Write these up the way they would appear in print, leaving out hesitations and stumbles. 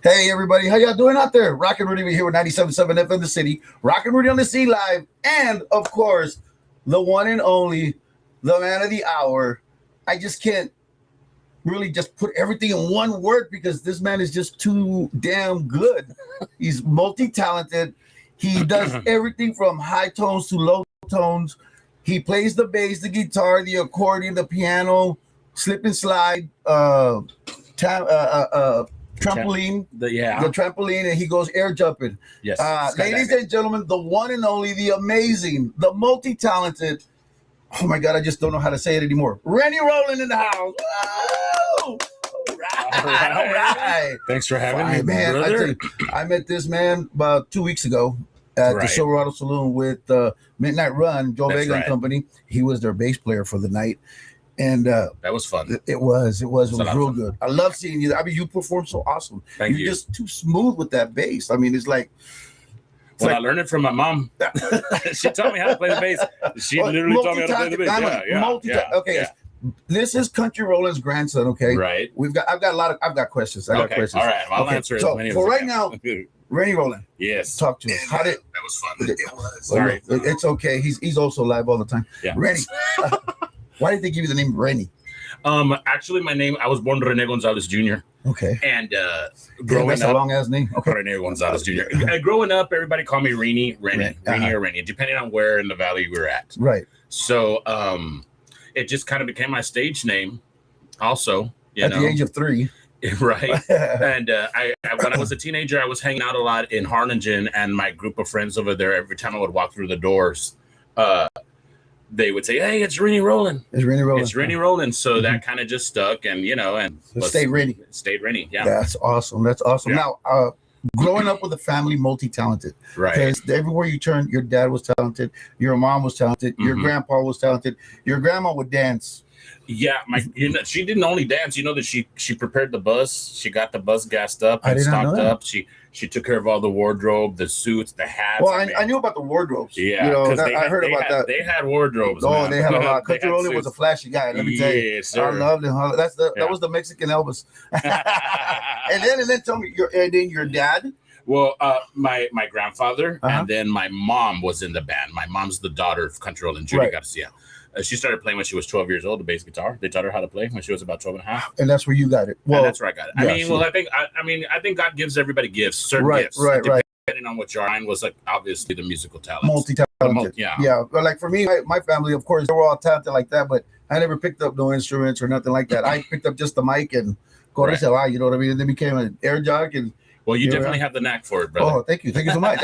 Hey everybody, how y'all doing out there? Rocknrudy, we're here with 97.7 FM The City. Rocknrudy on the Sea Live, and of course, the one and only, the man of the hour. I just can't really just put everything in one word because this man is just too damn good. He's multi-talented. He does everything from high tones to low tones. He plays the bass, the guitar, the accordion, the piano, slip and slide, trampoline, the trampoline, and he goes air jumping. Yes, ladies and gentlemen, the one and only, the amazing, the multi-talented. Oh my God, I just don't know how to say it anymore. Rennie Rowland in the house. Whoa! All right. Thanks for having me, man. brother. I met this man about 2 weeks ago at the Silverado Saloon with Midnight Run, Joe Vega and company. He was their bass player for the night. And that was fun. It was real good. I love seeing you. I mean, you perform so awesome. Thank you. You're just too smooth with that bass. I mean, it's like. I learned it from my mom. She taught me how to play the bass. She literally taught me how to play the bass. Okay. This is Country Roland's grandson. Okay. Right. I've got questions. I got questions. All right. I'll answer it. So for right now, Rennie Rowland. Yes. Talk to us. That was fun. It was. Sorry. It's okay. He's also live all the time. Yeah. Rennie. Why did they give you the name Rennie? Actually, my name, I was born Rene Gonzalez Jr. Okay. And growing that's up, a long ass name. Okay. Rene Gonzalez Jr. Growing up, everybody called me Rennie or Rennie, depending on where in the valley we were at. Right. So it just kind of became my stage name also. At the age of 3. Right. And when I was a teenager, I was hanging out a lot in Harlingen, and my group of friends over there, every time I would walk through the doors, they would say, "Hey, it's Rennie Rowland." It's Rennie Rowland. It's Rennie Rowland. So that kind of just stuck, and stayed Rennie. Stayed Rennie. Yeah. That's awesome. That's awesome. Yeah. Now, growing up with a family multi-talented, right? Because everywhere you turn, your dad was talented, your mom was talented, your grandpa was talented, your grandma would dance. Yeah, she didn't only dance. You know that she prepared the bus. She got the bus gassed up and stocked up. She took care of all the wardrobe, the suits, the hats. Well, I knew about the wardrobes. Yeah, I heard about that. They had wardrobes. Oh, man. They had a lot. Country Roland was a flashy guy. Let me tell you. Yes, sir. I loved him. That was the Mexican Elvis. and then tell me your dad. Well, my grandfather and then my mom was in the band. My mom's the daughter of Country Roland, Judy Garcia. She started playing when she was 12 years old, the bass guitar. They taught her how to play when she was about 12 and a half. And that's where you got it. Well, that's where I got it. I think God gives everybody gifts, certain gifts. Right. Depending on what your line was, like obviously the musical talent. Multi-talented. Yeah. But like for me, my family, of course, they were all talented like that, but I never picked up no instruments or nothing like that. I picked up just the mic and you know what I mean? And then became an air jock. And well, you definitely have the knack for it, brother. Oh, thank you so much.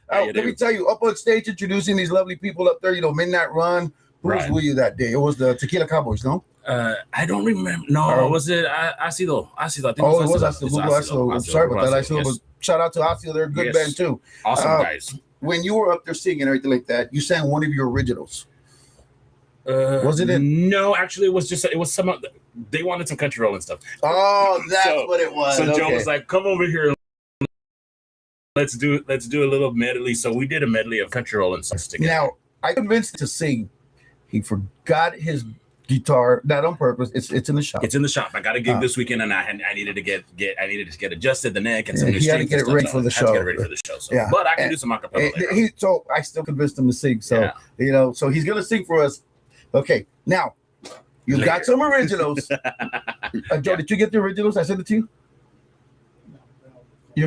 Let me tell you, up on stage introducing these lovely people up there, Midnight Run. Who was with you that day? It was the Tequila Cowboys, no? I don't remember. No, was it Ácido? I think it was Ácido. I'm sorry about that. Ácido, shout out to Ácido. They're a good band too. Awesome guys. When you were up there singing and everything like that, you sang one of your originals. Was it? No, actually, it was some of they wanted some Country Roland stuff. Oh, that's what it was. So Joe was like, "Come over here. Let's do a little medley." So we did a medley of Country Roland songs together. Now, I convinced him to sing. He forgot his guitar, not on purpose. It's in the shop. It's in the shop. I got a gig this weekend, and I needed to get adjused the neck and some new strings. He had to get it ready for the show. So, but I can do some acapella later. So I still convinced him to sing. So so he's gonna sing for us. Okay, now you got some originals. Joe, did you get the originals? I sent it to you.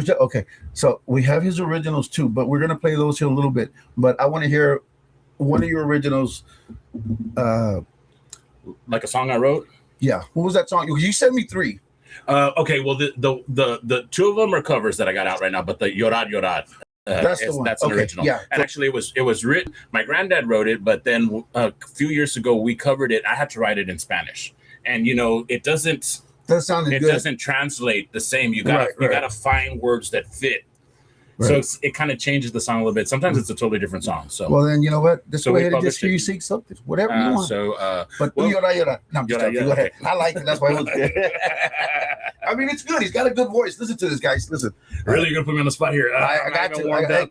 Okay, so we have his originals too, but we're gonna play those here a little bit. But I want to hear one of your originals. Like a song I wrote. Yeah, what was that song? You sent me 3. Okay, well the 2 of them are covers that I got out right now, but the Llorar Llorar. That's an original. Yeah. And actually, it was written. My granddad wrote it, but then a few years ago we covered it. I had to write it in Spanish, and it doesn't. It doesn't translate the same. You gotta find words that fit. Right. So it kind of changes the song a little bit. Sometimes it's a totally different song. So well, then you know what? Just go ahead and just hear you sing something, whatever you want. But Llorar. No, I'm just joking. Go ahead. I like it. That's why. I mean, it's good. He's got a good voice. Listen to this, guys. Listen. Really, you're gonna put me on the spot here? I got to.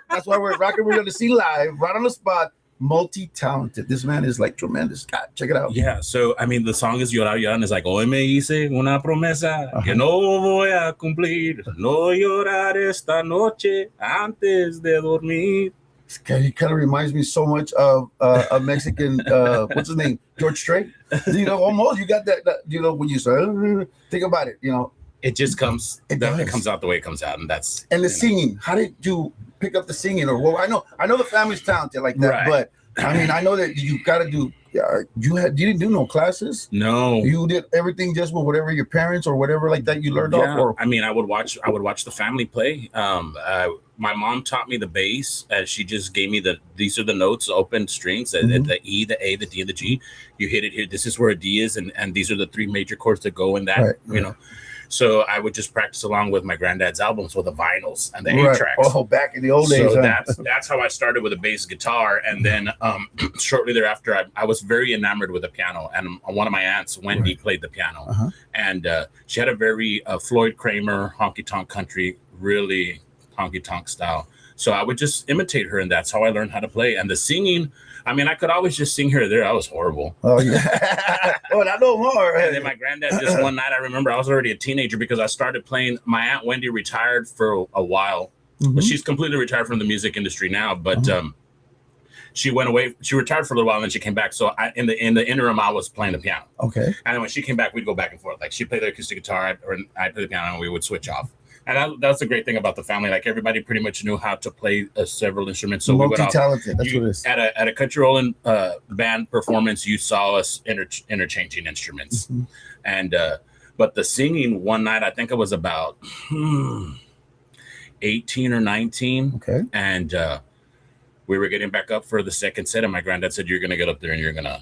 That's why we're rocking. We're gonna see live right on the spot. multi-talented. This man is like tremendous. God, check it out. Yeah. So I mean, the song is Llorar, Llorar, and it's like, Hoy me hice una promesa que no voy a cumplir, no llorar esta noche antes de dormir. He kind of reminds me so much of a Mexican, what's his name? George Strait. You know, almost you got that you know, when you start think about it, you know. It just comes. It comes out the way it comes out, and that's. And the singing. How did you pick up the singing? Or well, I know the family's talented like that, right. But I mean, I know that you got to do. You didn't do no classes. No, you did everything just with whatever your parents or whatever like that you learned off. Or I mean, I would watch the family play. My mom taught me the bass. She just gave me these are the notes, open strings, the E, the A, the D, and the G. You hit it here. This is where a D is, and these are the three major chords that go in that. Right, you know. So I would just practice along with my granddad's albums with the vinyls and the 8-tracks. Oh, back in the old days. So that's how I started with a bass guitar. And then shortly thereafter, I was very enamored with the piano. And one of my aunts, Wendy, played the piano. And she had a very Floyd Kramer, honky-tonk country, really honky-tonk style. So I would just imitate her, and that's how I learned how to play. And the singing, I mean, I could always just sing here or there. I was horrible. Oh, yeah. Well, I know more. And then my granddad, just one night, I remember I was already a teenager because I started playing. My Aunt Wendy retired for a while. But she's completely retired from the music industry now. But she went away. She retired for a little while, and then she came back. So in the interim, I was playing the piano. Okay. And then when she came back, we'd go back and forth. Like she played the acoustic guitar, or I'd play the piano, and we would switch off. And that's the great thing about the family. Like everybody pretty much knew how to play several instruments. So multi-talented. That's what it is. At a country rolling band performance, you saw us interchanging instruments. And but the singing one night, I think I was about 18 or 19. Okay. And we were getting back up for the second set, and my granddad said, "You're gonna get up there and you're gonna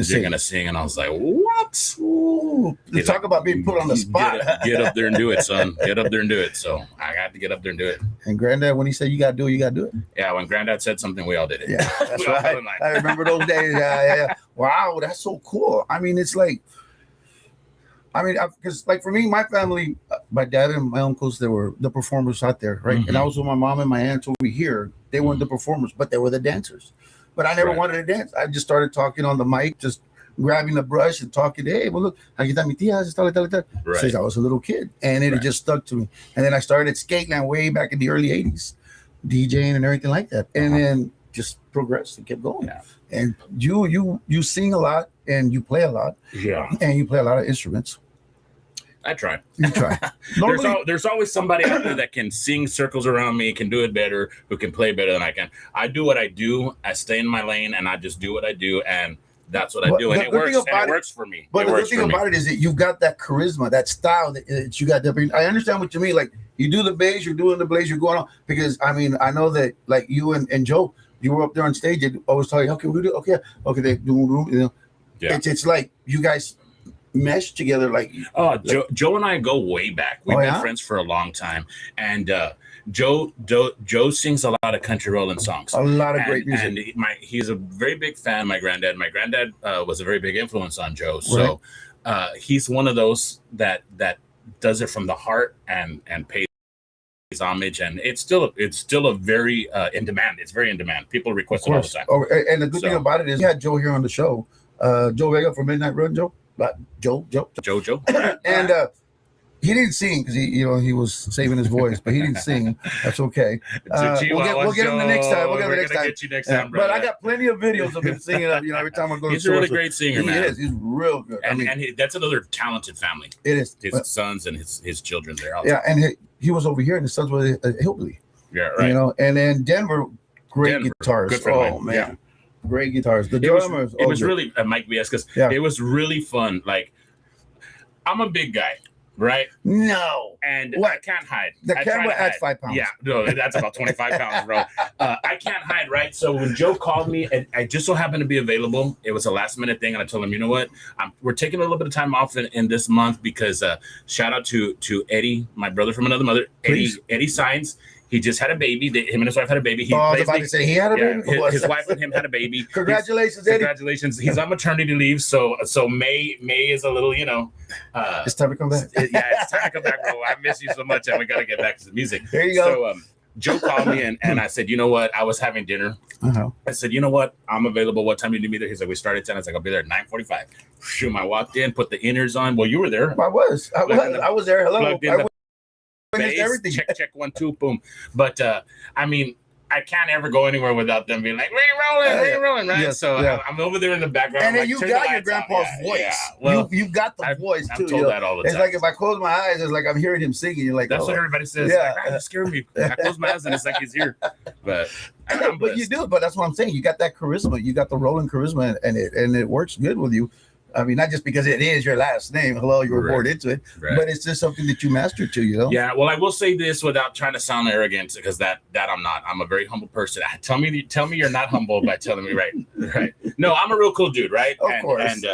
sing." And I was like, "What?" Ooh, talk about being put on the spot. Get up there and do it, son. Get up there and do it. So I got to get up there and do it. And Granddad, when he said you got to do it, you got to do it. Yeah, when Granddad said something, we all did it. Yeah, that's right. I remember those days. Yeah. Wow, that's so cool. I mean, it's like, because like for me, my family, my dad and my uncles, they were the performers out there, right? And I was with my mom and my aunts over here. They weren't the performers, but they were the dancers. But I never wanted to dance. I just started talking on the mic, just grabbing the brush and talking. Hey, well, look, aquí está mi tía, since I was a little kid, and it just stuck to me. And then I started Skateland way back in the early '80s, DJing and everything like that, and then just progressed and kept going. Yeah. And you sing a lot and you play a lot. Yeah. And you play a lot of instruments. I try. You try. There's always somebody out there that can sing circles around me, can do it better, who can play better than I can. I do what I do. I stay in my lane, and I just do what I do, and that's what I do, and it works. And it works for me. But the good thing about it is that you've got that charisma, that style that you got. I understand what you mean. Like you do the bass, you're doing the blaze, you're going on. Because I mean, I know that like you and Joe, you were up there on stage and always telling you, okay, we do, okay, they do, you know. Yeah. It's like you guys mesh together. Like Joe and I go way back. We've been friends for a long time, and Joe sings a lot of country rolling songs, a lot of great music, and he's a very big fan. My granddad was a very big influence on Joe, so he's one of those that does it from the heart and pays homage, and it's still a very in demand. It's very in demand. People request it all the time. And the good thing about it is we had Joe here on the show, Joe Vega from Midnight Run, Joe. Joe. And he didn't sing because he was saving his voice, but he didn't sing. That's okay. We'll get him the next time. We'll get him the next time. Get you next time, bro. But I got plenty of videos of him singing. Every time I go to he's a really great singer, man. He is. He's real good. And that's another talented family. It is. His sons and his children there. And he was over here, and his sons were a hillbilly. Yeah, right. And then Denver, great guitars. Good friend of mine. Man. Great guitars. The drummers. It was really Mike BS because it was really fun. Like, I'm a big guy, right? No. And I can't hide. The camera adds 5 pounds. Yeah, no, that's about 25 pounds, bro. I can't hide, right? So when Joe called me, and I just so happened to be available, it was a last minute thing, and I told him, you know what? We're taking a little bit of time off in this month because shout out to Eddie, my brother from another mother, Eddie Signs. He just had a baby. Him and his wife had a baby. I was about to say he had a baby. His wife and him had a baby. Congratulations, Eddie. Congratulations. He's on maternity leave, so May is a little, it's time to come back. It's time to come back, bro. I miss you so much, and we got to get back to the music. There you go. So Joe called me and I said, you know what? I was having dinner. I said, you know what? I'm available. What time do you need me there? He's like, we started at 10. I was like, I'll be there at 9:45. Shoot, I walked in, put the inners on. Well, you were there. I was there. Hello. I witnessed everything. Check 1 2 boom. But I mean, I can't ever go anywhere without them being like, we're rolling, right? Yes, so I'm over there in the background. And then you got your grandpa's voice. Yeah. Well, you've got the voice too. I'm told that all the time. It's like if I close my eyes, it's like I'm hearing him singing. You're like, that's what everybody says. Yeah, like, you scared me. I close my eyes and it's like he's here. But you do. But that's what I'm saying. You got that charisma. You got the rolling charisma, and it works good with you. I mean, not just because it is your last name. Hello, you were born into it, but it's just something that you mastered to, you know? Yeah. Well, I will say this without trying to sound arrogant, because that I'm not. I'm a very humble person. Tell me you're not humble by telling me right. No, I'm a real cool dude, right? Of course. And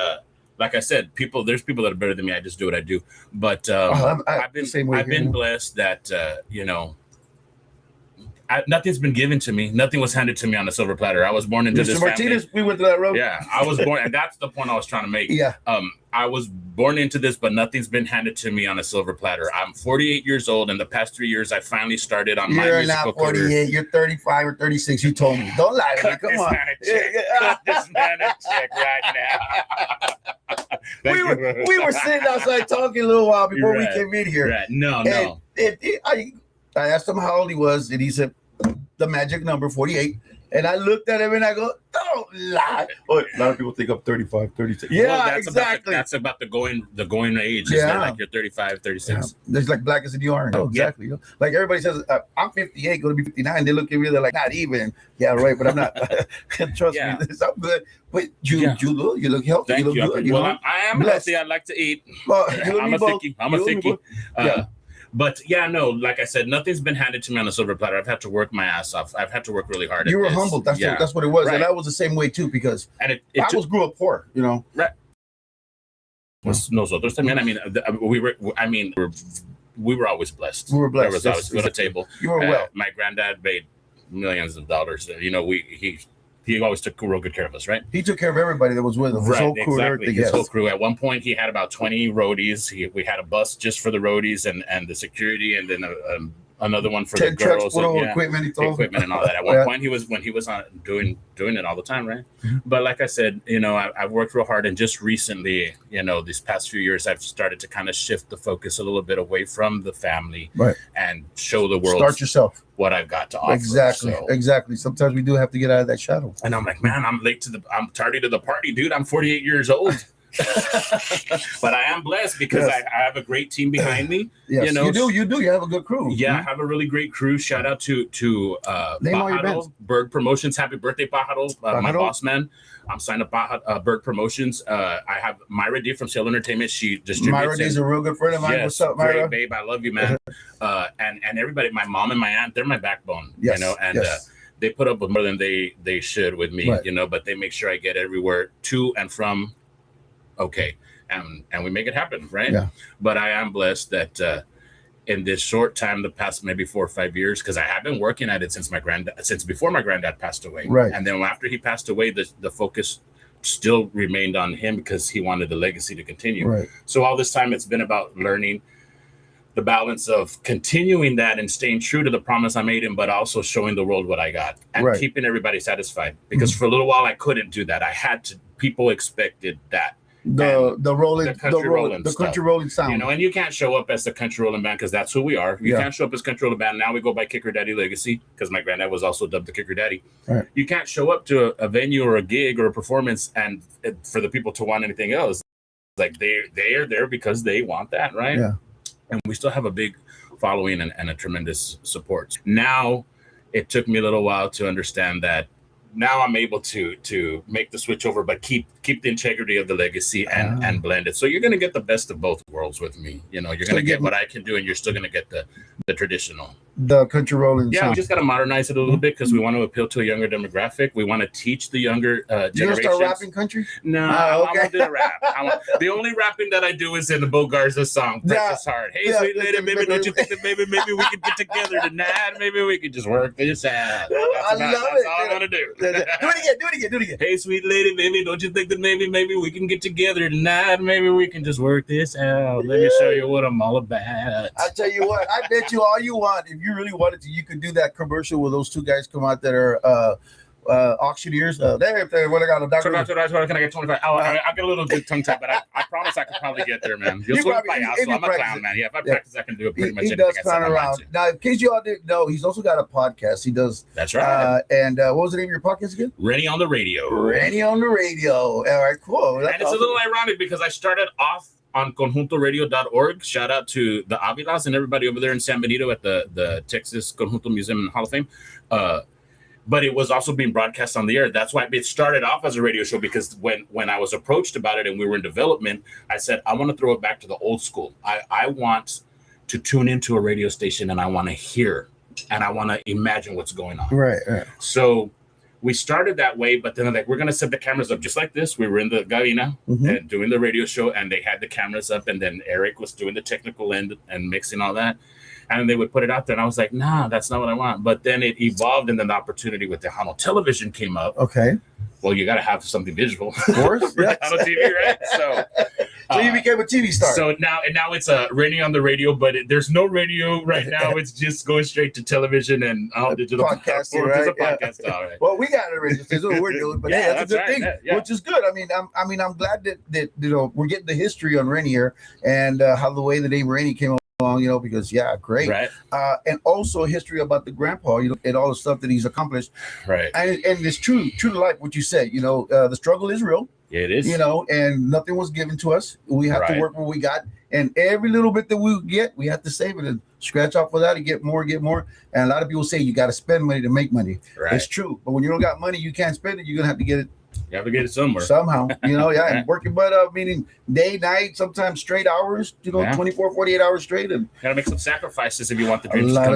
like I said, there's people that are better than me. I just do what I do. But I've been blessed that nothing's been given to me. Nothing was handed to me on a silver platter. I was born into this Martinez, family. we went to that road. Yeah, I was born, and that's the point I was trying to make. Yeah. I was born into this, but nothing's been handed to me on a silver platter. I'm 48 years old. In the past 3 years, I finally started on my musical career. You're not 48. You're 35 or 36. You told me. Don't lie to me. Come on. Cut this man a check right now. we were sitting outside talking a little while before we came in here. Right. No. I asked him how old he was, and he said the magic number 48. And I looked at him and I go, don't lie. Oh, a lot of people think I'm 35, 36. Yeah, well, exactly. That's about the going age. Yeah. Like you're 35, 36. Yeah. It's like black as you are. Oh, exactly. Yeah. Like everybody says, I'm 58, going to be 59. They look at me, they're like, not even. Yeah, right, but I'm not. Trust me, I'm good. But you look healthy. Thank you look good. Well, I am healthy. I like to eat. Well, I'm a thickie. But yeah, no, like I said, nothing's been handed to me on a silver platter. I've had to work my ass off. I've had to work really hard. You were humbled. That's what it was. Right. And I was the same way too, because I grew up poor, you know. Right. Nosotros también. I mean, we were always blessed. We were blessed. There was always food on the table. You were well. My granddad made millions of dollars. He always took real good care of us, right? He took care of everybody that was with him. His whole crew, exactly. His whole crew. At one point, he had about 20 roadies. We had a bus just for the roadies and the security, and then another one for the girls. Equipment and all that. At one point, he was on doing it all the time, right? Mm-hmm. But like I said, I've worked real hard, and just recently, these past few years, I've started to kind of shift the focus a little bit away from the family, and show the world. Start yourself. What I've got to offer. Exactly. Sometimes we do have to get out of that shadow. And I'm like, man, I'm tardy to the party, dude. I'm 48 years old. But I am blessed because I have a great team behind me. Yes, you do. You have a good crew. Yeah, I have a really great crew. Shout out to Pajaro, Bird Promotions. Happy birthday, Pajaro, my boss man. I'm signed up Bird Promotions. I have Myra D from Sail Entertainment. She distributes. Myra D is a real good friend of mine. Yes, what's up, Myra? Great babe, I love you, man. And everybody, my mom and my aunt, they're my backbone. Yes, they put up with more than they should with me. Right. But they make sure I get everywhere to and from. Okay, and we make it happen, right? Yeah. But I am blessed that in this short time, the past maybe 4 or 5 years, because I have been working at it since before my granddad passed away. Right. And then after he passed away, the focus still remained on him because he wanted the legacy to continue. Right. So all this time, it's been about learning the balance of continuing that and staying true to the promise I made him, but also showing the world what I got and keeping everybody satisfied. Because for a little while, I couldn't do that. I had to. People expected that. The country rolling sound, and you can't show up as the country rolling band because that's who we are. You can't show up as country rolling band. Now we go by Kicker Daddy Legacy because my granddad was also dubbed the Kicker Daddy. Right. You can't show up to a venue or a gig or a performance and for the people to want anything else. Like they are there because they want that, right? Yeah. And we still have a big following and a tremendous support. Now it took me a little while to understand that. Now I'm able to make the switch over, but keep the integrity of the legacy and blend it. So you're going to get the best of both worlds with me. You're going to get what I can do, and you're still going to get the traditional. The country rolling sound. We just got to modernize it a little bit because we want to appeal to a younger demographic. We want to teach the younger generations. You going to start rapping country? No, I'm going to do the rap. The only rapping that I do is in the Bo Garza song, Precious Heart. Hey, sweet lady, baby, don't you think that maybe we could get together tonight? Maybe we could just work this out. I love it. That's all I'm going to do. it again. Hey, sweet lady, baby, don't you think that maybe we can get together tonight? Maybe we can just work this out. Let me show you what I'm all about. I tell you what, I bet you all you want. If you really wanted to, you could do that commercial where those two guys come out that are auctioneers. What I got a doctor. Can I get 25? I'll get a little bit tongue tied, but I promise I could probably get there, man. You'll swing by out, so I'm a clown, man. Yeah, if I practice, I can do it pretty much anything. He does clown around. Now, in case you all didn't know, he's also got a podcast. He does. That's right. And what was the name of your podcast again? Rennie on the Radio. Rennie on the Radio. All right, cool. That's awesome. A little ironic because I started off on conjuntoradio.org. Shout out to the Avilas and everybody over there in San Benito at the Texas Conjunto Museum and Hall of Fame. But it was also being broadcast on the air. That's why it started off as a radio show, because when I was approached about it and we were in development, I said, I want to throw it back to the old school. I want to tune into a radio station and I want to hear and I want to imagine what's going on. Right. So we started that way, but then we're going to set the cameras up just like this. We were in the Gavina and doing the radio show, and they had the cameras up, and then Eric was doing the technical end and mixing all that. And they would put it out there, and I was like, nah, that's not what I want. But then it evolved, and then the opportunity with Tejano Television came up. Okay. Well, you got to have something visual. Of course. Yes. On TV, right? So you became a TV star. So now it's a Rennie on the Radio, but there's no radio right now. It's just going straight to television and all digital podcasting, right? It's a podcast, all right. Well, we got a radio station. That's what we're doing, but hey, that's a good thing, which is good. I mean, I'm glad that we're getting the history on Rennie here and how the way the name Rennie came along, because great. Right. And also history about the grandpa, and all the stuff that he's accomplished. Right. And it's true to life what you said. The struggle is real. It is. And nothing was given to us. We have to work what we got, and every little bit that we get, we have to save it and scratch off for that and get more. And a lot of people say you got to spend money to make money. Right. It's true, but when you don't got money, you can't spend it. You're gonna have to get it. You have to get it somewhere. Somehow, and working butt up, meaning day, night, sometimes straight hours, 24, 48 hours straight. And got to make some sacrifices if you want the dreams to come true. A lot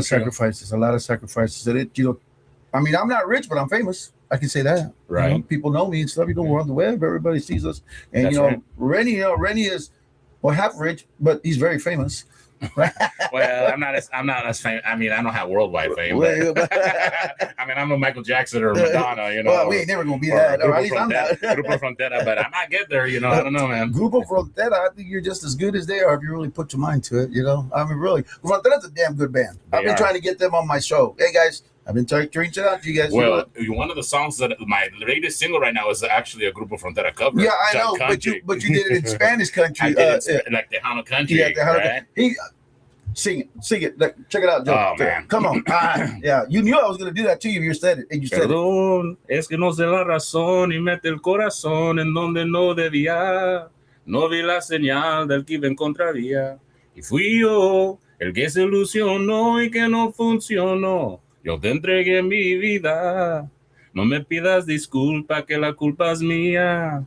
of sacrifices. And I'm not rich, but I'm famous. I can say that. Right. People know me and stuff. We're on the web. Everybody sees us. And, right. Rennie is, half rich, but he's very famous. Well, I'm not as famous. I mean, I don't have worldwide fame. I'm no Michael Jackson or Madonna, Well, we ain't never gonna be that. Or at least I'm not. Grupo Frontera, but I might get there. I don't know, man. Grupo Frontera, I think you're just as good as they are if you really put your mind to it. I mean, really, Frontera's a damn good band. I've been trying to get them on my show. Hey guys, I've been reaching out to you guys. Well, one of the songs that my latest single right now is actually a Grupo Frontera cover. Yeah, I know, but you did it in Spanish country. I did it like Tejano country. Yeah, Tejano country. Sing it. Check it out, Joe. Oh, man. Come on. Yeah, you knew I was going to do that to you if you said it. And you said Perdón, es que no sé la razón y mete el corazón en donde no debía. No vi la señal del que iba en contravía. Y fui yo el que se ilusionó y que no funcionó. Yo te entregué mi vida. No me pidas disculpa que la culpa es mía.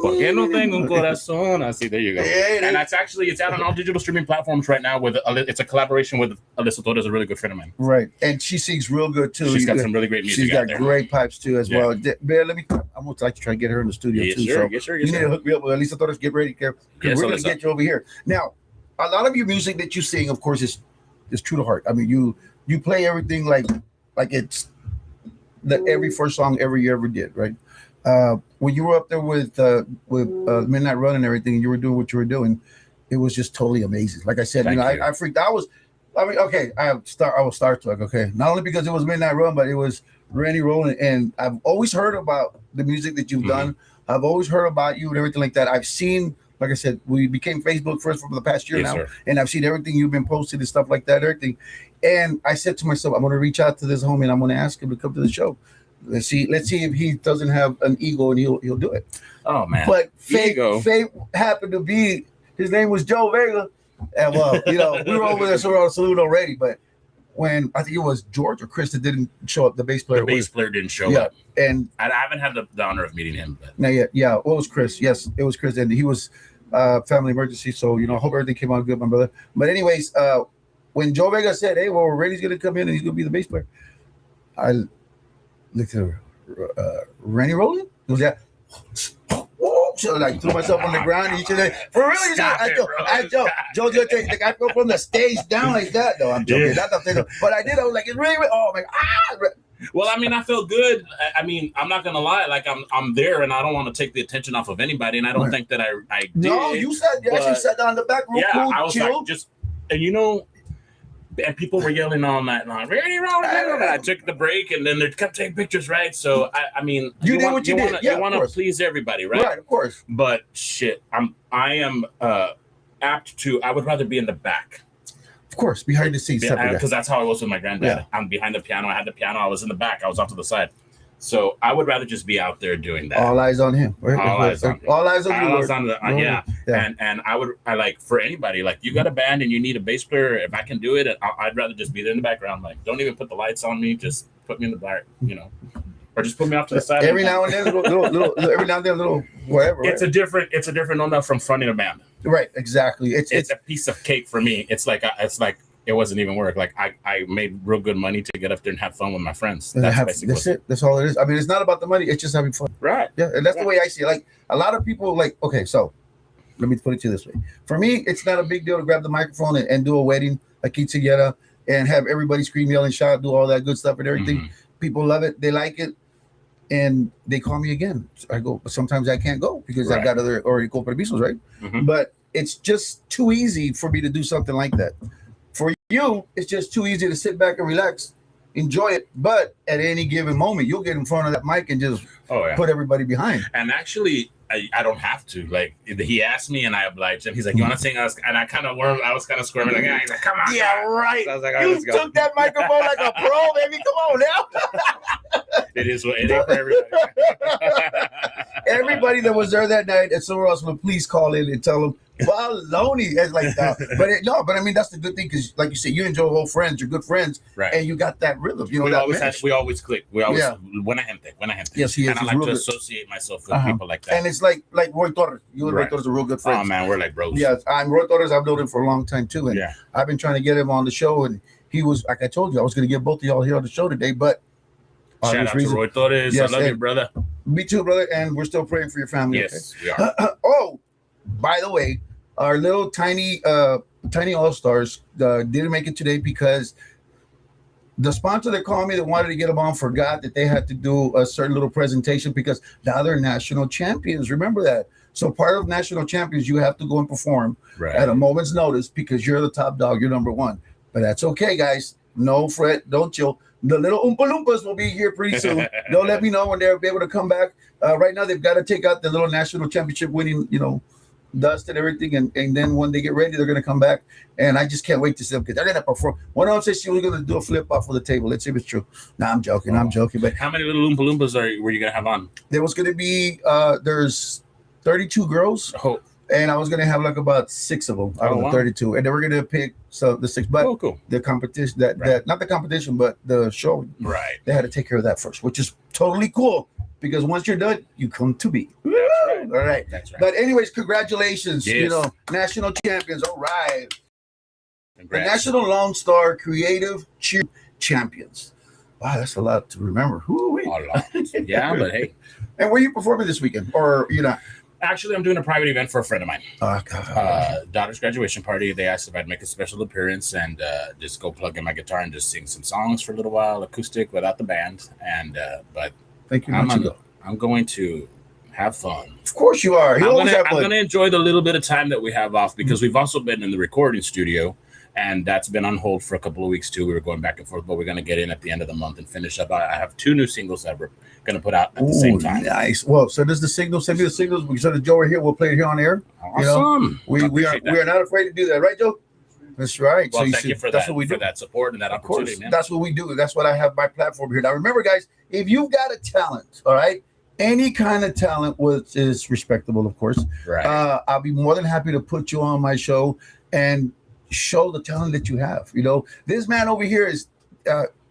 Porque no tengo un corazón. Así, there you go. And it's out on all digital streaming platforms right now. It's a collaboration with Alyssa Torres, a really good friend of mine. Right, and she sings real good too. She's got some really great music. She's got great pipes too as well. Man, I'm gonna like to try to get her in the studio too. Yes, sir. You need to hook me up with Alyssa Torres. Get ready, we're gonna get you over here. Now, a lot of your music that you sing, of course, is true to heart. I mean, you play everything like it's every first song you ever did, right? When you were up there with Midnight Run and everything, and you were doing what you were doing, it was just totally amazing. Like I said, I freaked. I was starstruck. Okay, not only because it was Midnight Run, but it was Rennie Rolling, and I've always heard about the music that you've done. I've always heard about you and everything like that. I've seen, like I said, we became Facebook friends for the past year now, sir. And I've seen everything you've been posting and stuff like that, everything. And I said to myself, I'm going to reach out to this homie and I'm going to ask him to come to the show. Let's see if he doesn't have an ego and he'll do it. Oh man! But fate happened to be his name was Joe Vega, and we were over there, so we're on salute already. But when I think it was George or Chris that didn't show up, the bass player didn't show up, and I haven't had the honor of meeting him. But no, yeah, what was Chris? Yes, it was Chris, and he was family emergency. So I hope everything came out good, my brother. But anyways, when Joe Vega said, "Hey, well, Rennie's gonna come in and he's gonna be the bass player," I looked at Rennie Rolling. Was that? So like threw myself on the ground and for real. Joe's gonna take the guy from the stage down like that. No, I'm joking. That's not thing. But I did. I was like, it's really. Oh my God. Well, I mean, I feel good. I mean, I'm not gonna lie. Like I'm there, and I don't want to take the attention off of anybody. And I don't think that I did. No, you actually sat down in the back room. Yeah, I was like just, and and people were yelling all night long. I took the break, and then they kept taking pictures, right? So I mean, you did what you did. You want to please everybody, right? Right, of course. But shit, I am apt to. I would rather be in the back. Of course, behind the scenes. Because that's how I was with my granddad. Yeah. I'm behind the piano. I had the piano. I was in the back. I was off to the side. So I would rather just be out there doing that. All eyes on him. Right? All eyes on him. All eyes on you. All eyes on the yeah. And I like for anybody, like you got a band and you need a bass player. If I can do it, I'd rather just be there in the background. Like don't even put the lights on me. Just put me in the back. Or just put me off to the side. Every now and then, every now and then, little whatever. It's a different number from fronting a band. Right, exactly. It's a piece of cake for me. It's like it wasn't even work. Like I made real good money to get up there and have fun with my friends. That's it. That's all it is. I mean, it's not about the money. It's just having fun. Right. Yeah, and that's the way I see it. Like a lot of people, like okay, so let me put it to you this way. For me, it's not a big deal to grab the microphone and do a wedding, a quinceañera, and have everybody scream, yell, and shout, do all that good stuff and everything. Mm-hmm. People love it. They like it. And they call me again. I go, but sometimes I can't go because I've got other already compromisos, right? Mm-hmm. But it's just too easy for me to do something like that. For you, it's just too easy to sit back and relax, enjoy it. But at any given moment, you'll get in front of that mic and just put everybody behind. And actually, I don't have to. Like he asked me, and I obliged him. He's like, "You want to sing?" And I kind of squirming. Like, he's like, "Come on." Yeah, right. So I was like, you took that microphone like a pro, baby. Come on now. It is what it ain't for everybody. Everybody that was there that night and somewhere else would please call in and tell them baloney. It's like that. But I mean that's the good thing because like you said, you enjoy whole friends, you're good friends, right? And you got that rhythm. We always click. We always buena gente. Yes, he is. And I like to associate myself with people like that. And it's like Roy Torres. You and Roy Torres are real good friends. Oh man, we're like bros. Yeah, I'm Roy Torres. I've known him for a long time too, and I've been trying to get him on the show. And he was like I told you, I was going to get both of y'all here on the show today, but. Shout out to Roy Torres. Yes, I love you, brother. Me too, brother. And we're still praying for your family. Yes, we are. Oh, by the way, our little tiny all-stars didn't make it today because the sponsor that called me that wanted to get them on forgot that they had to do a certain little presentation because now they're national champions. Remember that. So part of national champions, you have to go and perform at a moment's notice because you're the top dog. You're number one. But that's okay, guys. No fret. Don't chill. The little Oompa Loompas will be here pretty soon. They'll let me know when they'll be able to come back. Right now, they've got to take out the little national championship winning, dust and everything. And then when they get ready, they're going to come back. And I just can't wait to see them because they're going to perform. One of them says she was going to do a flip off of the table. Let's see if it's true. Nah, I'm joking. I'm joking. But how many little Oompa Loompas were you going to have on? There was going to be, there's 32 girls. Oh. And I was going to have like about 6 of them out of the 32. And then we're going to pick the 6. But cool. The competition, not the competition, but the show. Right. They had to take care of that first, which is totally cool. Because once you're done, you come to me. That's right. All right. That's right. But anyways, congratulations. Yes. National champions. All right. Congrats. The National Lone Star Creative Cheer Champions. Wow, that's a lot to remember. A lot. Yeah, but hey. And were you performing this weekend? Or you're not? Actually, I'm doing a private event for a friend of mine. Oh, God. Daughter's graduation party. They asked if I'd make a special appearance and just go plug in my guitar and just sing some songs for a little while, acoustic without the band. And but thank you. I'm going to have fun. Of course you are. I'm going to enjoy the little bit of time that we have off because we've also been in the recording studio. And that's been on hold for a couple of weeks, too. We were going back and forth, but we're going to get in at the end of the month and finish up. I have 2 new singles that we're going to put out at the same time. Nice. Well, so does the signal. Send me the signals. We send Joe right here. We'll play it here on air. Awesome. We are not afraid to do that. Right, Joe? That's right. Well, thank you for that. What we do. For that support and that opportunity, man. That's what we do. That's what I have my platform here. Now, remember, guys, if you've got a talent, all right, any kind of talent which is respectable, of course, right. I'll be more than happy to put you on my show and show the talent that you have. This man over here is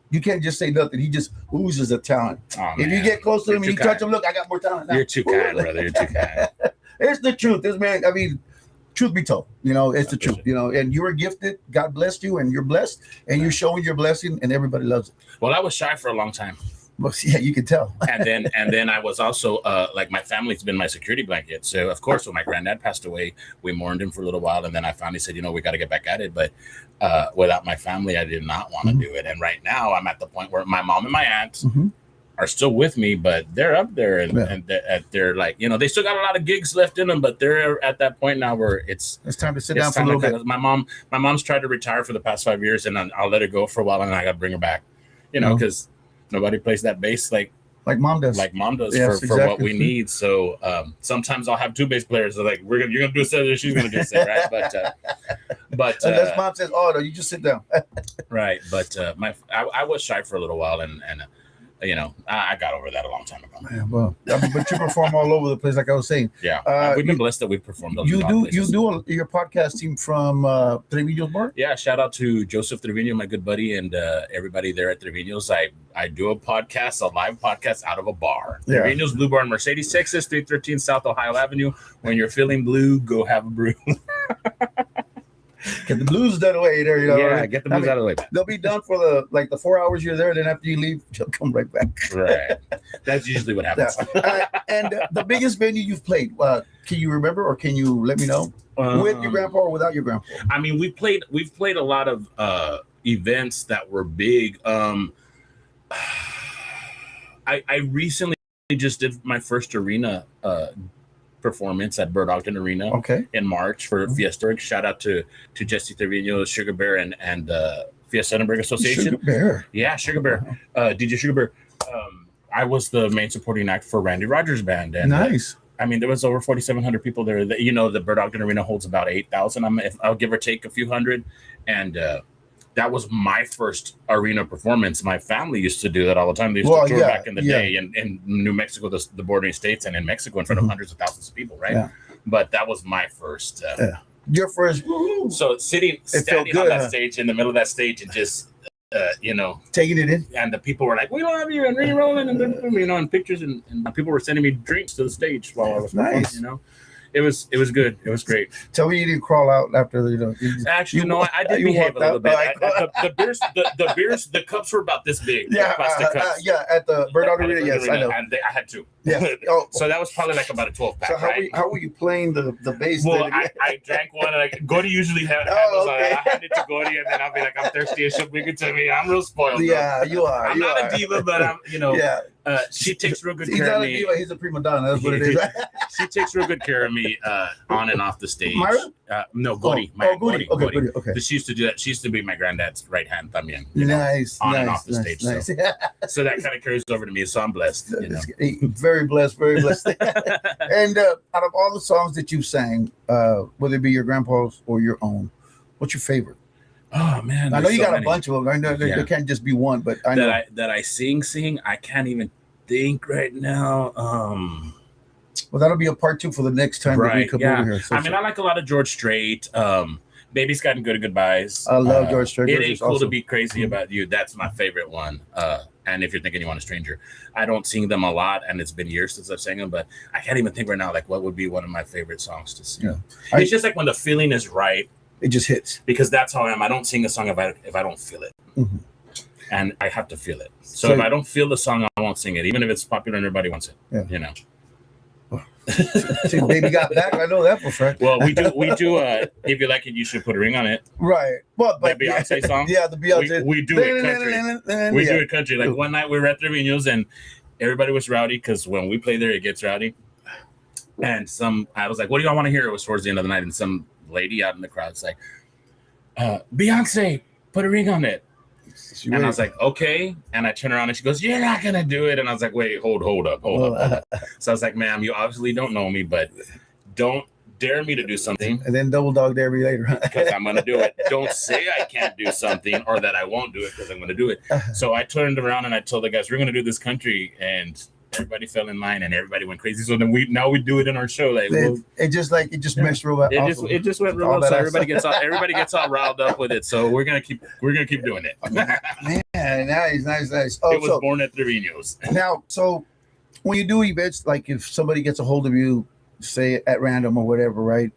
you can't just say nothing. He just oozes a talent. Oh, if you get close to him and you touch him, look, I got more talent now. You're too kind, brother. You're too kind. It's the truth. This man, I mean, truth be told, it's the truth, and you were gifted. God blessed you and you're blessed and you're showing your blessing and everybody loves it. Well, I was shy for a long time. Well, yeah, you can tell. and then I was also like my family's been my security blanket. So of course, when my granddad passed away, we mourned him for a little while, and then I finally said, we got to get back at it. But without my family, I did not want to do it. And right now, I'm at the point where my mom and my aunt are still with me, but they're up there, and they're like, they still got a lot of gigs left in them, but they're at that point now where it's time to sit down for a little bit. My mom's tried to retire for the past 5 years, and I'll let her go for a while, and I got to bring her back, because nobody plays that bass like mom does. Like mom does for what we need. So sometimes I'll have two bass players. They're like, you're gonna do a set, or she's gonna do a set, right? But unless mom says, "Oh no, you just sit down." Right. But I was shy for a little while, and I got over that a long time ago. Yeah, well, but you perform all over the place, like I was saying. Yeah, we've been blessed that we've performed. You do your podcast team from Trevino's Bar? Yeah, shout out to Joseph Trevino, my good buddy, and everybody there at Trevino's. I do a live podcast out of a bar. Yeah. Trevino's Blue Bar in Mercedes, Texas, 313 South Ohio Avenue. When you're feeling blue, go have a brew. Get the blues done away there, Yeah, get the blues out of the way. They'll be done for the 4 hours you're there. Then after you leave, they'll come right back. Right. That's usually what happens. And the biggest venue you've played, can you remember, or can you let me know? With your grandpa or without your grandpa? I mean, we've played a lot of events that were big. I recently just did my first arena performance at Bird Ogden Arena in March for Fiesta. Shout out to Jesse Trevino, Sugar Bear, and Fiesta Edinburgh Association. Sugar Bear. Yeah, Sugar Bear. DJ Sugar Bear. I was the main supporting act for Randy Rogers' band. And, nice. I mean, there was over 4,700 people there. The Bird Ogden Arena holds about 8,000. I'll give or take a few hundred. And that was my first arena performance. My family used to do that all the time. They used to tour back in the day in New Mexico, the bordering states, and in Mexico in front of hundreds of thousands of people, right? Yeah. But that was my first. Your first. So standing on that stage, in the middle of that stage, and just, taking it in. And the people were like, "We love you," and re-rolling, and and pictures, and people were sending me drinks to the stage while I was performing, It was good. It was great. Tell me you didn't crawl out after Actually, no, I did behave a little bit. The cups were about this big. Yeah, at the Bird Ogden Arena. Yes, I know. And I had two. Yeah. So that was probably like about a 12 pack. So how were you playing the bass? Well, I drank one, and Gordy usually had. I handed it to Gordy, and then I'll be like, "I'm thirsty," and she'll bring it to me. I'm real spoiled. Yeah, you are. I'm not a diva, but I'm. Yeah. She takes real good care of me. He's not a diva. He's a prima donna. That's what it is. She takes real good care of me on and off the stage. Myra? No, Gordy. Gordy. Okay. She used to do that. She used to be my granddad's right hand también. Nice. And off the stage. Nice. So that kind of carries over to me. So I'm blessed. Very blessed. Very blessed. And out of all the songs that you sang, whether it be your grandpa's or your own, what's your favorite? Oh man, I know you got a bunch of them. I know there can't just be one, but I know that I sing. I can't even think right now. Well, that'll be a part 2 for the next time that we come over here. I mean, I like a lot of George Strait. Baby's Gotten Good Goodbyes. I love George Strait. It Ain't Cool to Be Crazy About You. That's my favorite one. And If You're Thinking You Want a Stranger. I don't sing them a lot, and it's been years since I've sang them, but I can't even think right now like what would be one of my favorite songs to sing. Yeah. It's just like when the feeling is right. It just hits. Because that's how I am. I don't sing a song if I don't feel it. Mm-hmm. And I have to feel it. So if I don't feel the song, I won't sing it, even if it's popular and everybody wants it. Yeah. See, Baby Got Back. I know that for fact. Well, we do. If you like it, you should put a ring on it. Right. Well, but the Beyonce song. Yeah, the Beyonce. We do it country. We do it country. Like one night we were at the Trevino's and everybody was rowdy because when we play there, it gets rowdy. And I was like, "What do y'all want to hear?" It was towards the end of the night, and some lady out in the crowd's like, "Beyonce, put a ring on it." And I was like, "Okay." And I turn around and she goes, "You're not gonna do it." And I was like, "Wait, hold up." So I was like, "Ma'am, you obviously don't know me, but don't dare me to do something." And then double dog dare me later. Because I'm gonna do it. Don't say I can't do something or that I won't do it because I'm gonna do it. So I turned around and I told the guys, "We're gonna do this country," and everybody fell in line and everybody went crazy. So then we do it in our show. Like it just meshed real well. It just went real well. So everybody gets all riled up with it. So we're gonna keep doing it. Man, nice. Oh, it was born at Trevino's. Now, so when you do events, like if somebody gets a hold of you, say at random or whatever, right?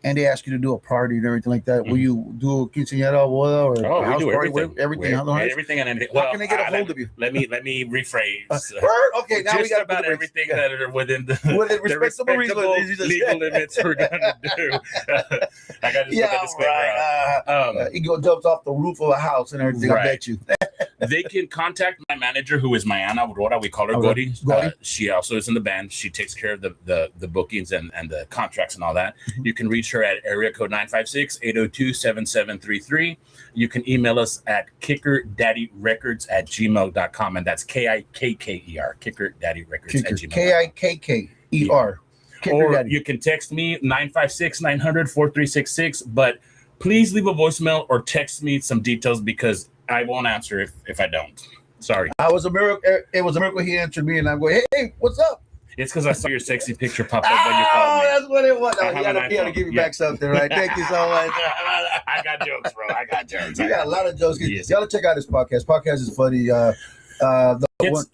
and they ask you to do a party and everything like that, will you do a quinceañera or a house party? Everything. Everything and anything. How can they get a hold of you? Let me rephrase. Okay, now we got about everything that are within the respectable legal limits we're gonna do. I got to put the disclaimer. He jumps off the roof of a house and everything. I bet you. They can contact my manager, who is Mayana Aurora. We call her Gori. She also is in the band. She takes care of the bookings and the contracts and all that. You can reach her at area code 956-802-7733. You can email us at kickerdaddyrecords@gmail.com, and that's KIKKER, kickerdaddyrecords@gmail.com. KIKKER. Or you can text me 956-900-4366, but please leave a voicemail or text me some details because I won't answer if I don't. Sorry. It was a miracle he answered me, and I'm going, hey, what's up? It's because I saw your sexy picture pop up when you called me. That's what it was. You gotta give me back something, right? Thank you so much. I got jokes, bro. I got jokes. You got a lot of jokes. Yes. Y'all check out this podcast. Podcast is funny.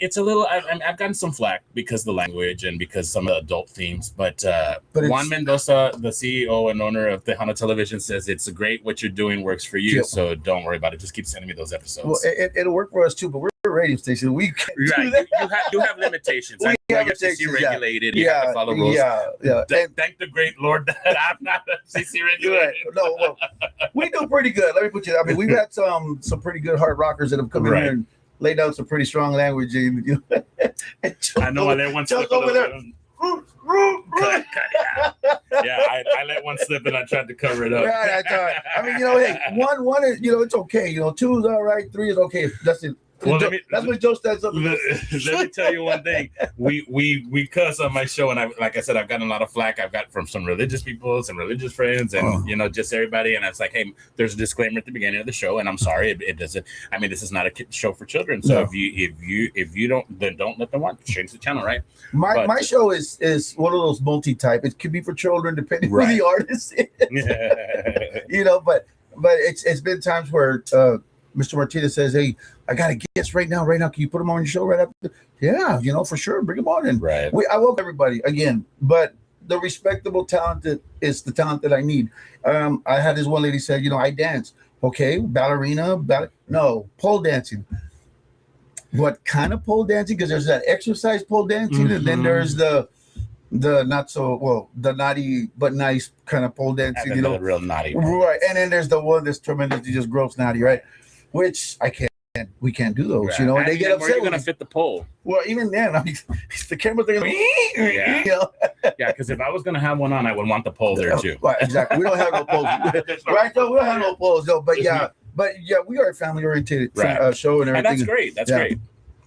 It's a little. I've gotten some flack because of the language and because some of the adult themes. But Juan Mendoza, the CEO and owner of Tejano Television, says it's great. What you're doing works for you, so don't worry about it. Just keep sending me those episodes. Well, it'll work for us too. But we're a radio station. We you have limitations. You're FCC regulated. You have to follow rules. Thank the great Lord that I'm not FCC regulated. No, well, we do pretty good. Let me put you. I mean, we've had some pretty good hard rockers that have come in here and laid down some pretty strong language. And I know I let one slip over there. I let one slip and I tried to cover it up. Right. I mean, hey, one is, it's okay. 2 is all right. 3 is okay. That's it. Well, that's what Joe stands up. Let me tell you one thing. We cuss on my show, and like I said, I've gotten a lot of flack. I've got from some religious people, some religious friends, and just everybody. And it's like, hey, there's a disclaimer at the beginning of the show, and I'm sorry, it doesn't. I mean, this is not a show for children. So if you don't, then don't let them watch. Change the channel, right? My show is one of those multi-type. It could be for children depending who the artist is. But it's been times where Mr. Martinez says, hey, I got a guest right now. Can you put him on your show right after? Yeah, for sure. Bring him on in. Right. I welcome everybody again, but the respectable talent is the talent that I need. I had this one lady said, I dance. Okay, ballerina, no, pole dancing. What kind of pole dancing? Because there's that exercise pole dancing, and then there's the not so the naughty but nice kind of pole dancing. The real naughty. Right, and then there's the one that's tremendously just gross naughty, right? Which we can't do those, and they get upset. Where are you gonna fit the pole? Well, even then, the camera's gonna because if I was gonna have one on, I would want the pole there too. Right, exactly. We don't have no poles, right? So we don't have no poles, though. But we are a family oriented show and everything. And that's great. That's great.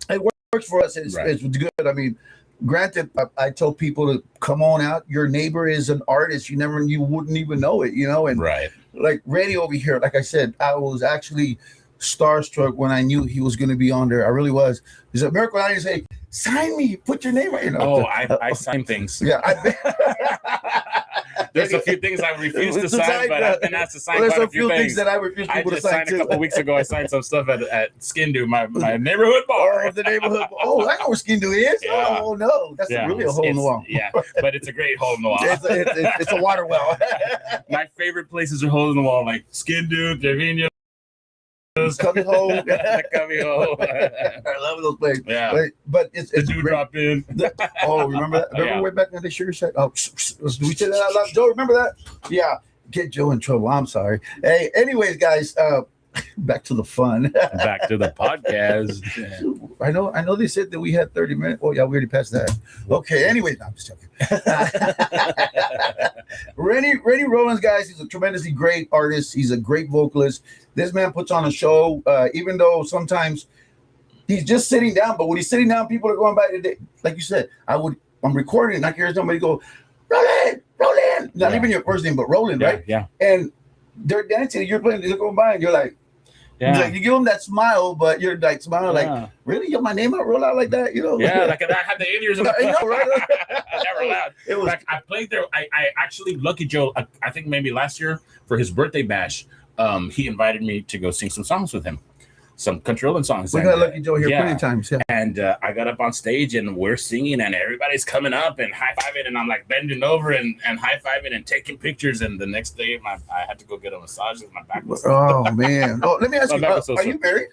It works for us. It's good. I mean, granted, I tell people to come on out. Your neighbor is an artist. You wouldn't even know it, and like Randy over here. Like I said, I was actually starstruck when I knew he was going to be on there. I really was. He's a miracle. I just say, sign me, put your name right. I sign things. Yeah, there's a few things I refuse to sign, but I've been asked to sign quite a few things that I refuse people to sign. I just signed a couple weeks ago. I signed some stuff at Skin Do, my neighborhood bar. The neighborhood. Oh, I know where Skin Do is. Yeah. Oh no, that's really a hole in the wall. Yeah, but it's a great hole in the wall. It's a water well. My favorite places are holes in the wall, like Skin Do, Trevino. Cubby hole. Cubby hole. I love those places. Yeah. But it's the drop in. Remember that? Remember way back when they sugar shack? Oh, do we say that out loud? Joe, remember that? Yeah. Get Joe in trouble. I'm sorry. Hey, anyways, guys, back to the fun. Back to the podcast. I know they said that we had 30 minutes. Oh, yeah, we already passed that. Okay, anyways, no, I'm just joking. Rennie Rollins, guys, he's a tremendously great artist. He's a great vocalist. This man puts on a show, even though sometimes he's just sitting down. But when he's sitting down, people are going by. Like you said, I'm recording and I hear somebody go, Roland. Not even your first name, but Roland, right? Yeah. And they're dancing, and you're playing, they're going by, and you're like, you give them that smile, but you're like smiling, like, really? You my name out, roll out like that, Yeah, like I had the ears. Right? Never allowed. It was like I played there. I actually, Lucky Joe, I think maybe last year for his birthday bash, he invited me to go sing some songs with him. some controlling songs. We got Lucky Joe here plenty of times. Yeah. And I got up on stage and we're singing and everybody's coming up and high-fiving and I'm like bending over and high-fiving and taking pictures. And the next day I had to go get a massage because my back was... Oh, man. Oh, let me ask you, are you married?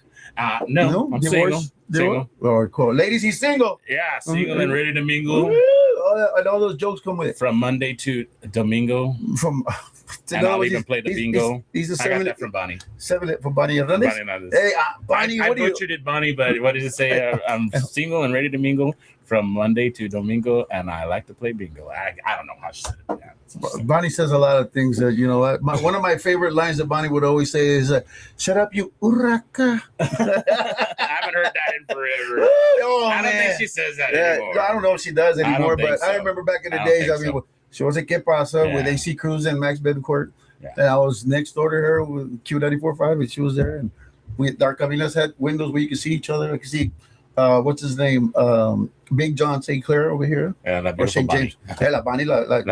No, I'm single. Oh, cool. Ladies, he's single. Yeah, single and ready to mingle. And all those jokes come with it. From Monday to Domingo. And I'll even play the bingo. He's a 7. I got that from Bonnie. 7 from Bonnie Hernandez. Hey, Bonnie, I butchered it, Bonnie, but what did it say? I'm single and ready to mingle from Monday to Domingo, and I like to play bingo. I don't know how she said it. Yeah, Bonnie says a lot of things that, you know, one of my favorite lines that Bonnie would always say is, shut up, you uraka. I haven't heard that in forever. I don't think she says that anymore. I don't know if she does anymore, but so. I remember back in the days, I mean, she was at Que Pasa with AC Cruz and Max Betancourt. Yeah. And I was next door to her with Q94.5, and she was there. And our cabinas had windows where you could see each other. I could see, what's his name? Big John St. Clair over here. Yeah, that beautiful St. James. Yeah, La Bonnie, yeah,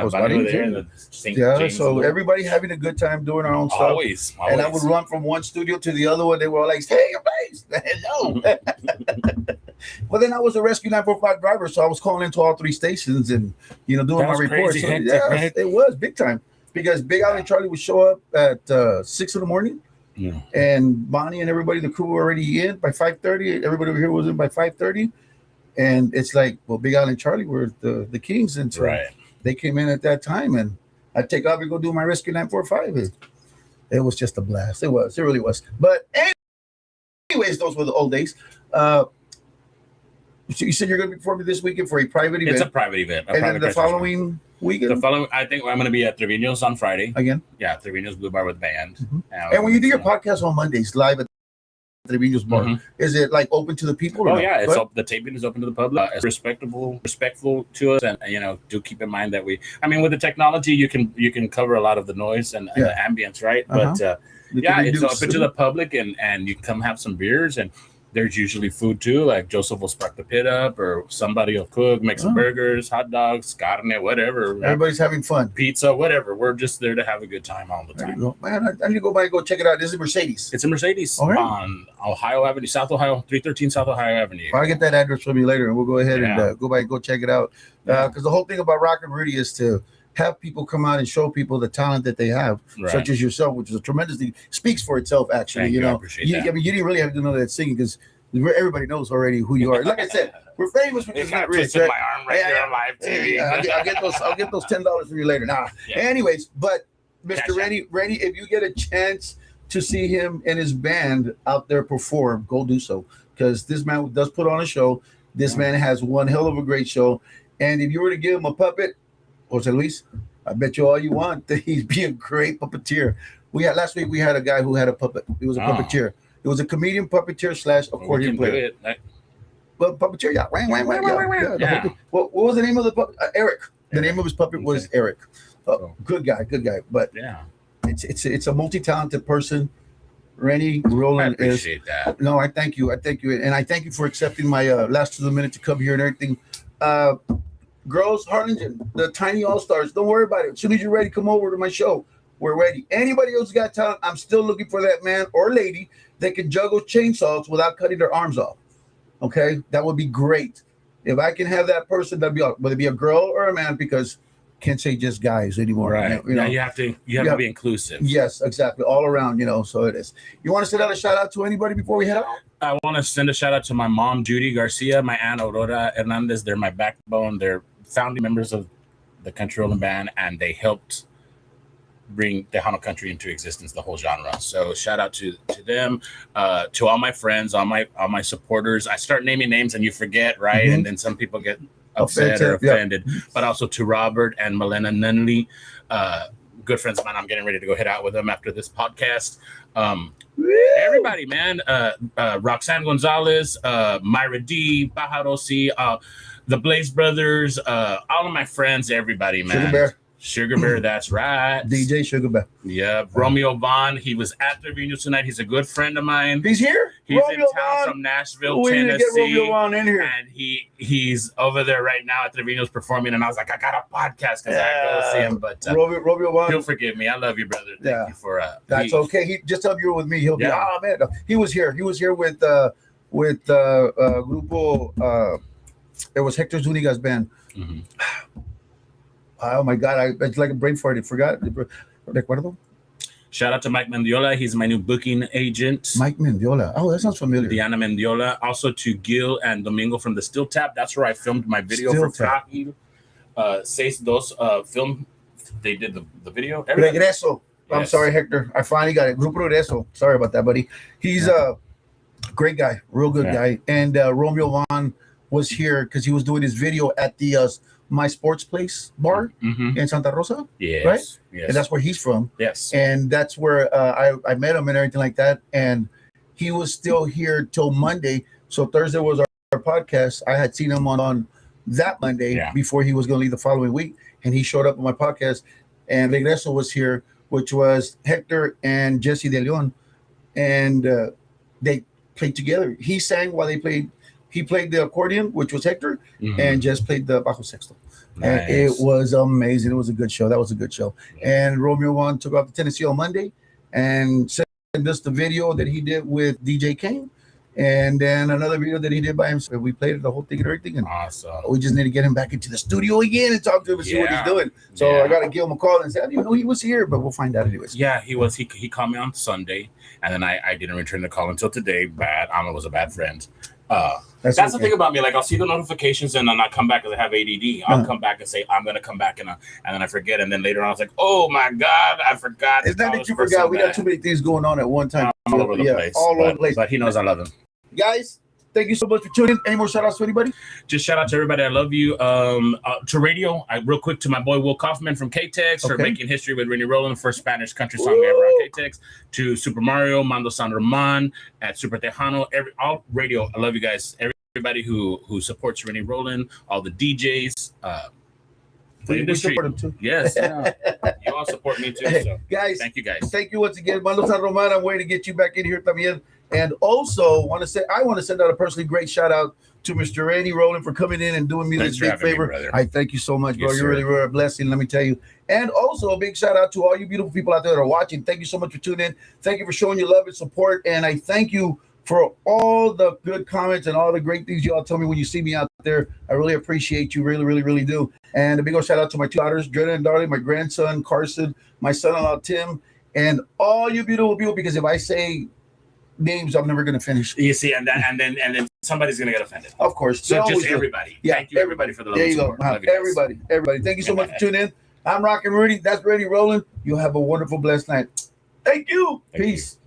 so everybody having a good time doing our own stuff. Always. And I would run from one studio to the other one. They were all like, hey, your place. Hello. Well, then I was a Rescue 945 driver, so I was calling into all 3 stations and, you know, doing my reports. So, right? It was big time because Big Al and Charlie would show up at 6 in the morning. Yeah. And Bonnie and everybody, the crew were already in by 5:30. Everybody over here was in by 5:30. And it's like, well, Big Al and Charlie were the kings. And so they came in at that time. And I'd take off and go do my Rescue 945. It was just a blast. It really was. But anyways, those were the old days. So you said you're going to be performing this weekend for a private event. It's a private event. And then the following weekend? I think I'm going to be at Trevino's on Friday. Again? Yeah, Trevino's Blue Bar with band. Mm-hmm. And when you do your podcast on Mondays, live at Trevino's Bar, is it like open to the people? Oh, yeah. The taping is open to the public. It's respectful to us. And, you know, do keep in mind that with the technology, you can cover a lot of the noise and the ambience, right? But, it's open to the public and you can come have some beers and there's usually food too, like Joseph will spark the pit up or somebody will cook, make some burgers, hot dogs, carne, whatever. Everybody's having fun. Pizza, whatever. We're just there to have a good time all the time. Man, I need to go by and go check it out. This is Mercedes. It's a Mercedes on Ohio Avenue, South Ohio, 313 South Ohio Avenue. I'll get that address from you later and we'll go ahead and go by and go check it out. Because the whole thing about Rocknrudy is to have people come out and show people the talent that they have, such as yourself, which is a tremendously speaks for itself, actually. Thank you know, I appreciate that. I mean, you didn't really have to know that singing because everybody knows already who you are. Like I said, we're famous for just not rich. Right? My arm right there on live TV. I'll get those $10 from you later. Anyways, but Mr. Rennie, if you get a chance to see him and his band out there perform, go do so because this man does put on a show. This man has one hell of a great show, and if you were to give him a puppet, Jose Luis, I bet you all you want that he'd be a great puppeteer. Last week we had a guy who had a puppet. He was a puppeteer. It was a comedian puppeteer / accordion player. Well, puppeteer, yeah. What was the name of the puppet? Eric. The name of his puppet was Eric. Good guy. But it's a multi-talented person. Rennie Roland I appreciate that. No, I thank you, and I thank you for accepting my last of the minute to come here and everything. Girls, Harlingen, the Tiny All Stars. Don't worry about it. As soon as you're ready, come over to my show. We're ready. Anybody else got talent? I'm still looking for that man or lady that can juggle chainsaws without cutting their arms off. Okay, that would be great. If I can have that person, that'd be awesome. Whether it be a girl or a man, because can't say just guys anymore. Right. You know, you have to be inclusive. Yes, exactly. All around, so it is. You want to send out a shout out to anybody before we head out? I want to send a shout out to my mom, Judy Garcia, my aunt, Aurora Hernandez. They're my backbone. They're founding members of the Country Rolling Band, and they helped bring Tejano country into existence, the whole genre. So shout out to them, to all my friends, all my supporters. I start naming names and you forget, right? And then some people get upset or offended. But also to Robert and Milena Nunley, good friends of mine. I'm getting ready to go head out with them after this podcast. Everybody, man. Roxanne Gonzalez, Myra D, Bajarosi, the Blaze Brothers, all of my friends, everybody, man. Sugar Bear, that's right. DJ Sugar Bear. Yeah, Romeo Vaughn. He was at the Trevino's tonight. He's a good friend of mine. He's here. He's Romeo in town Vaughn. from Nashville, We need Tennessee. to get Romeo Vaughn in here. And he's over there right now at the Trevino's performing. And I was like, I got a podcast because I go see him. But Romeo Vaughn, he'll forgive me. I love you, brother. Thank you for that's okay. He just tell you you're with me. He'll be man. He was here. He was here with Grupo. It was Hector Zuniga's band. Mm-hmm. Oh my God! It's like a brain fart. I forgot. Recuerdo. Shout out to Mike Mendiola. He's my new booking agent. Mike Mendiola. Oh, that sounds familiar. Diana Mendiola. Also to Gil and Domingo from the Still Tap. That's where I filmed my video for Frágil. Seis Dos film. They did the video. Regreso. Yes. I'm sorry, Hector. I finally got it. Grupo Regreso. Sorry about that, buddy. He's a great guy. Real good guy. And Romeo Vaughn was here because he was doing his video at the My Sports Place bar in Santa Rosa. Yes. Right? Yes. And that's where he's from. Yes. And that's where I met him and everything like that. And he was still here till Monday. So Thursday was our podcast. I had seen him on that Monday before he was going to leave the following week. And he showed up on my podcast. And Regreso was here, which was Hector and Jesse De Leon. And they played together. He sang while they played. He played the accordion, which was Hector, and just played the bajo sexto. Nice. And it was amazing. It was a good show. That was a good show. Yeah. And Romeo Vaughn took off to Tennessee on Monday and sent us the video that he did with DJ Kane. And then another video that he did by himself. We played the whole thing and everything. And awesome. We just need to get him back into the studio again and talk to him and see what he's doing. So I got to give him a call and say, I didn't know he was here, but we'll find out anyways. Yeah, he was. He called me on Sunday, and then I didn't return the call until today. Bad. Alma was a bad friend. That's the thing about me. Like, I'll see the notifications and then I come back because I have ADD. I'll come back and say I'm gonna come back and then I forget. And then later on, I was like, oh my God, I forgot. It's not that you forgot. We got too many things going on at one time. All over the place. All over the place. But he knows I love him. Guys, thank you so much for tuning in. Any more shout outs to anybody? Just shout out to everybody. I love you. To radio, real quick to my boy Will Kaufman from K-Tex for making history with Rennie Roland, first Spanish country song ever on K-Tex. To Super Mario, Mando San Roman at Super Tejano, all radio. I love you guys. Everybody who supports Rennie Roland, all the DJs. We support them too. Yes, you all support me too. So guys, thank you guys. Thank you once again, Mando San Roman. I'm waiting to get you back in here también. And also want to send out a personally great shout out to Mr. Rennie Roland for coming in and doing me this big favor. I thank you so much, bro. You're really a blessing, let me tell you. And also a big shout out to all you beautiful people out there that are watching. Thank you so much for tuning in. Thank you for showing your love and support. And I thank you for all the good comments and all the great things you all tell me when you see me out there. I really appreciate you. Really, really, really do. And a big old shout out to my two daughters, Drenna and Darling, my grandson, Carson, my son-in-law, Tim, and all you beautiful people, because if I say names, I'm never going to finish. You see, and then somebody's going to get offended. Of course. So just everybody. Yeah. Thank you, everybody, for the love and support. There you go. Everybody. Thank you so much for tuning in. I'm Rocknrudy. That's Rennie Roland. You have a wonderful, blessed night. Thank you. Peace.